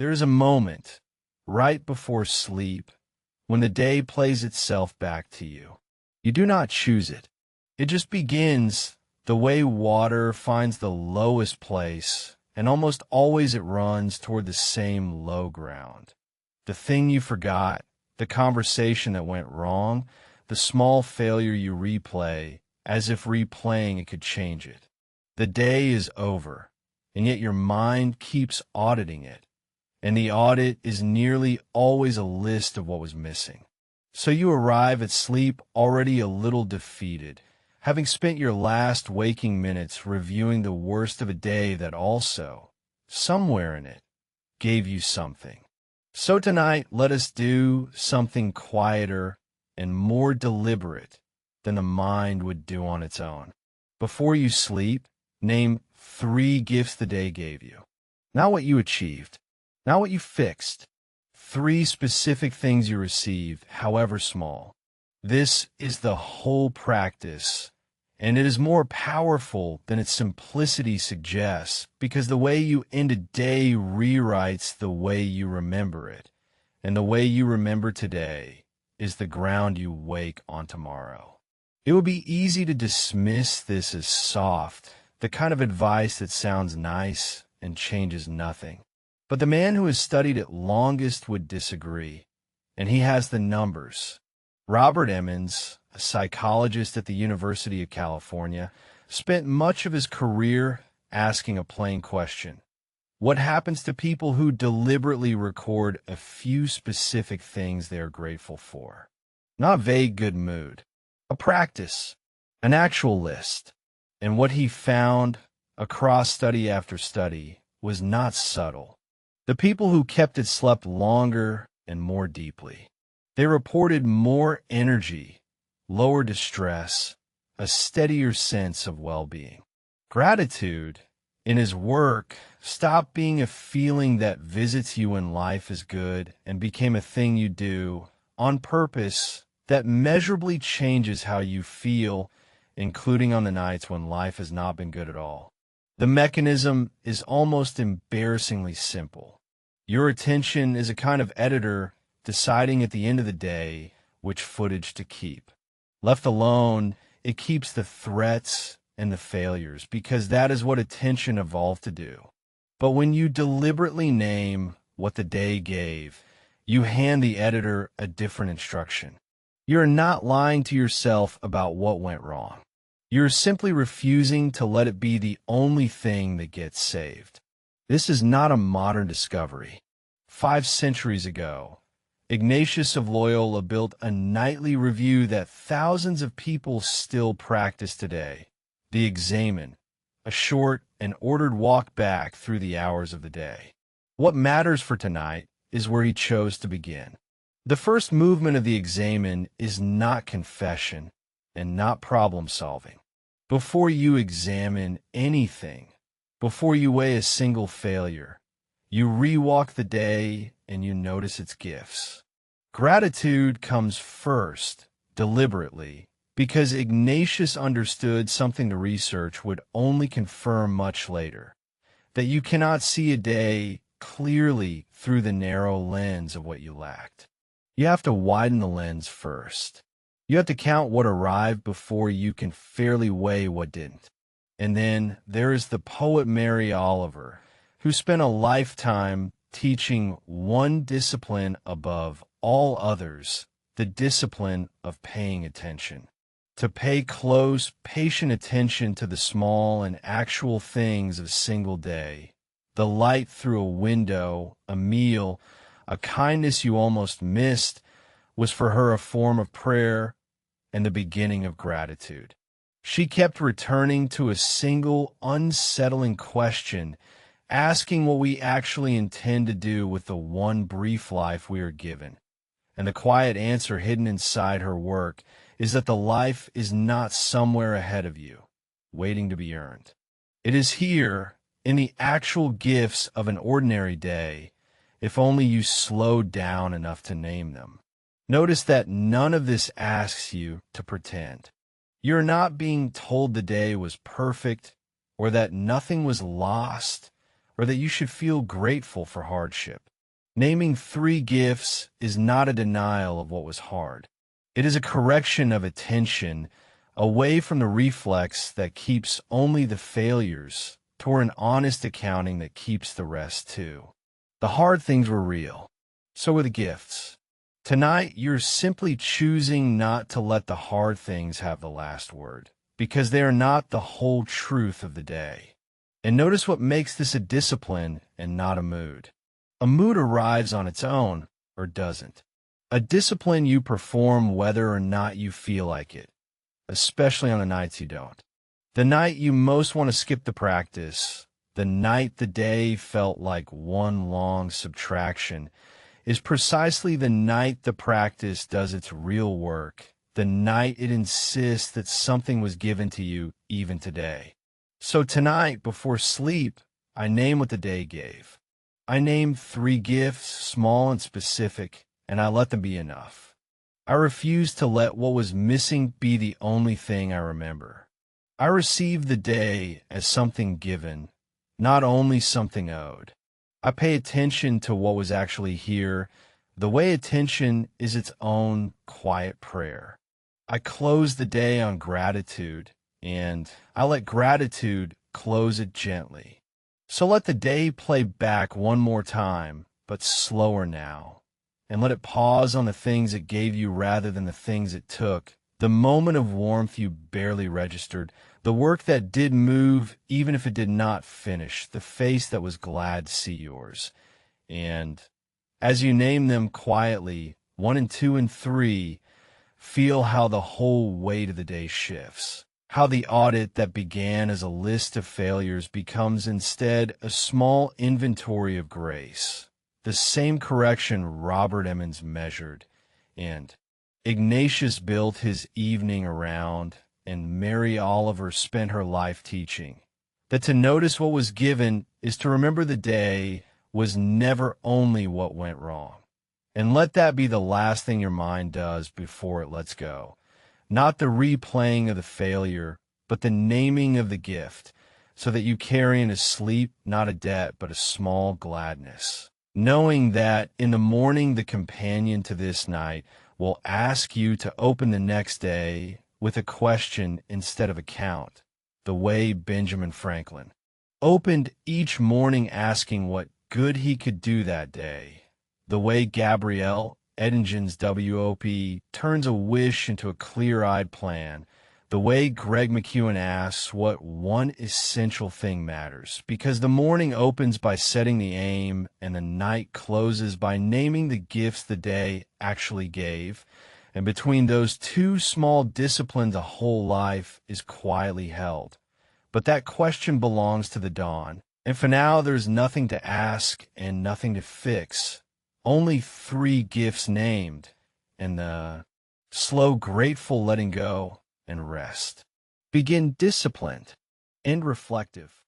There is a moment, right before sleep, when the day plays itself back to you. You do not choose it. It just begins the way water finds the lowest place, and almost always it runs toward the same low ground. The thing you forgot, the conversation that went wrong, the small failure you replay, as if replaying it could change it. The day is over, and yet your mind keeps auditing it, and the audit is nearly always a list of what was missing. So you arrive at sleep already a little defeated, having spent your last waking minutes reviewing the worst of a day that also, somewhere in it, gave you something. So tonight, let us do something quieter and more deliberate than the mind would do on its own. Before you sleep, name 3 gifts the day gave you. Not what you achieved, not what you fixed. 3 specific things you received, however small. This is the whole practice, and it is more powerful than its simplicity suggests, because the way you end a day rewrites the way you remember it, and the way you remember today is the ground you wake on tomorrow. It would be easy to dismiss this as soft, the kind of advice that sounds nice and changes nothing. But the man who has studied it longest would disagree, and he has the numbers. Robert Emmons, a psychologist at the University of California, spent much of his career asking a plain question. What happens to people who deliberately record a few specific things they are grateful for? Not vague good mood, a practice, an actual list. And what he found across study after study was not subtle. The people who kept it slept longer and more deeply. They reported more energy, lower distress, a steadier sense of well-being. Gratitude, in his work, stopped being a feeling that visits you when life is good and became a thing you do on purpose that measurably changes how you feel, including on the nights when life has not been good at all. The mechanism is almost embarrassingly simple. Your attention is a kind of editor deciding at the end of the day which footage to keep. Left alone, it keeps the threats and the failures, because that is what attention evolved to do. But when you deliberately name what the day gave, you hand the editor a different instruction. You're not lying to yourself about what went wrong. You're simply refusing to let it be the only thing that gets saved. This is not a modern discovery. 5 centuries ago, Ignatius of Loyola built a nightly review that thousands of people still practice today, the examen, a short and ordered walk back through the hours of the day. What matters for tonight is where he chose to begin. The first movement of the examen is not confession and not problem solving. Before you examine anything, before you weigh a single failure, you rewalk the day and you notice its gifts. Gratitude comes first, deliberately, because Ignatius understood something the research would only confirm much later, that you cannot see a day clearly through the narrow lens of what you lacked. You have to widen the lens first. You have to count what arrived before you can fairly weigh what didn't. And then there is the poet Mary Oliver, who spent a lifetime teaching one discipline above all others, the discipline of paying attention. To pay close, patient attention to the small and actual things of a single day, the light through a window, a meal, a kindness you almost missed, was for her a form of prayer and the beginning of gratitude. She kept returning to a single unsettling question, asking what we actually intend to do with the one brief life we are given. And the quiet answer hidden inside her work is that the life is not somewhere ahead of you, waiting to be earned. It is here, in the actual gifts of an ordinary day, if only you slow down enough to name them. Notice that none of this asks you to pretend. You're not being told the day was perfect, or that nothing was lost, or that you should feel grateful for hardship. Naming 3 gifts is not a denial of what was hard. It is a correction of attention away from the reflex that keeps only the failures toward an honest accounting that keeps the rest too. The hard things were real. So were the gifts. Tonight, you're simply choosing not to let the hard things have the last word, because they are not the whole truth of the day. And notice what makes this a discipline and not a mood. A mood arrives on its own, or doesn't. A discipline you perform whether or not you feel like it, especially on the nights you don't. The night you most want to skip the practice, the night the day felt like one long subtraction, is precisely the night the practice does its real work, the night it insists that something was given to you even today. So tonight, before sleep, I name what the day gave. I name 3 gifts, small and specific, and I let them be enough. I refuse to let what was missing be the only thing I remember. I receive the day as something given, not only something owed. I pay attention to what was actually here, the way attention is its own quiet prayer. I close the day on gratitude, and I let gratitude close it gently. So let the day play back one more time, but slower now, and let it pause on the things it gave you rather than the things it took, the moment of warmth you barely registered, the work that did move even if it did not finish, the face that was glad to see yours. And as you name them quietly, 1 and 2 and 3, feel how the whole weight of the day shifts. How the audit that began as a list of failures becomes instead a small inventory of grace. The same correction Robert Emmons measured, and Ignatius built his evening around, and Mary Oliver spent her life teaching. That to notice what was given is to remember the day was never only what went wrong. And let that be the last thing your mind does before it lets go. Not the replaying of the failure, but the naming of the gift, so that you carry in a sleep not a debt, but a small gladness. Knowing that in the morning the companion to this night will ask you to open the next day with a question instead of a count, the way Benjamin Franklin opened each morning asking what good he could do that day, the way Gabrielle Eddingen's WOP turns a wish into a clear-eyed plan, the way Greg McEwen asks what one essential thing matters, because the morning opens by setting the aim and the night closes by naming the gifts the day actually gave, and between those 2 small disciplines a whole life is quietly held. But that question belongs to the dawn, and for now there's nothing to ask and nothing to fix. Only 3 gifts named, and the slow, grateful letting go and rest. Begin disciplined and reflective.